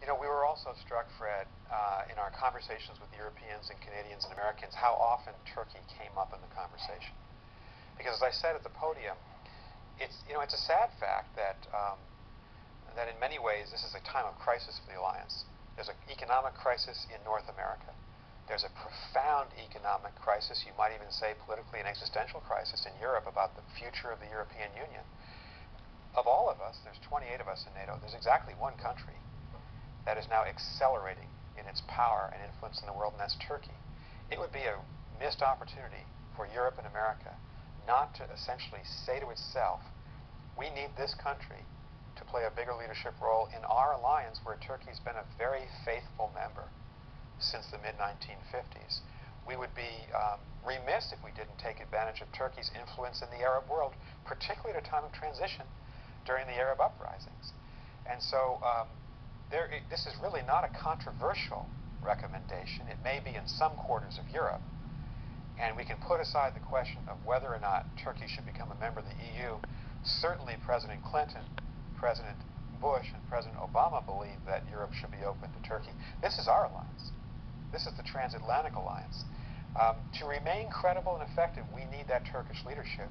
We were also struck, Fred, in our conversations with Europeans and Canadians and Americans, how often Turkey came up in the conversation. Because as I said at the podium, it's a sad fact that that in many ways this is a time of crisis for the alliance. There's an economic crisis in North America. There's a profound economic crisis, you might even say politically an existential crisis in Europe about the future of the European Union. Of all of us, there's 28 of us in NATO, there's exactly one country that is now accelerating in its power and influence in the world, and that's Turkey. It would be a missed opportunity for Europe and America not to essentially say to itself, we need this country to play a bigger leadership role in our alliance where Turkey's been a very faithful member since the mid-1950s. We would be remiss if we didn't take advantage of Turkey's influence in the Arab world, particularly at a time of transition during the Arab uprisings. And so this is really not a controversial recommendation. It may be in some quarters of Europe, and we can put aside the question of whether or not Turkey should become a member of the EU. Certainly President Clinton, President Bush, and President Obama believe that Europe should be open to Turkey. This is our alliance. This is the transatlantic alliance. To remain credible and effective, we need that Turkish leadership.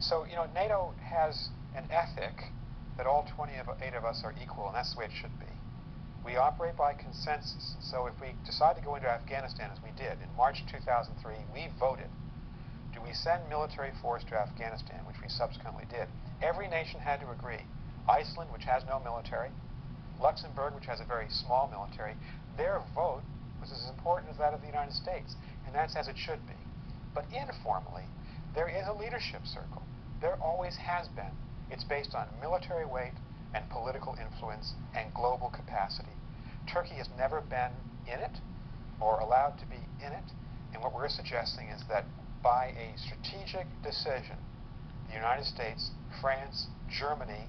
So, NATO has an ethic that all 28 of us are equal, and that's the way it should be. We operate by consensus. So if we decide to go into Afghanistan, as we did in March 2003, we voted. Do we send military force to Afghanistan, which we subsequently did? Every nation had to agree. Iceland, which has no military, Luxembourg, which has a very small military, their vote was as important as that of the United States, and that's as it should be. But informally, there is a leadership circle. There always has been. It's based on military weight and political influence and global capacity. Turkey has never been in it or allowed to be in it, and what we're suggesting is that by a strategic decision, the United States, France, Germany,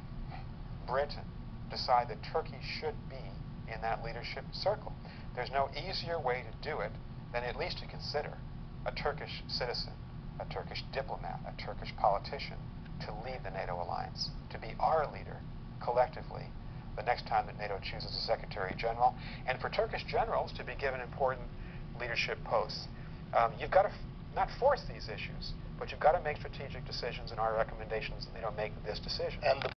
Britain decide that Turkey should be in that leadership circle. There's no easier way to do it than at least to consider a Turkish citizen, a Turkish diplomat, a Turkish politician to lead the NATO alliance, to be our leader collectively the next time that NATO chooses a Secretary General, and for Turkish generals to be given important leadership posts. You've got to not force these issues, but you've got to make strategic decisions, and our recommendations, make this decision. And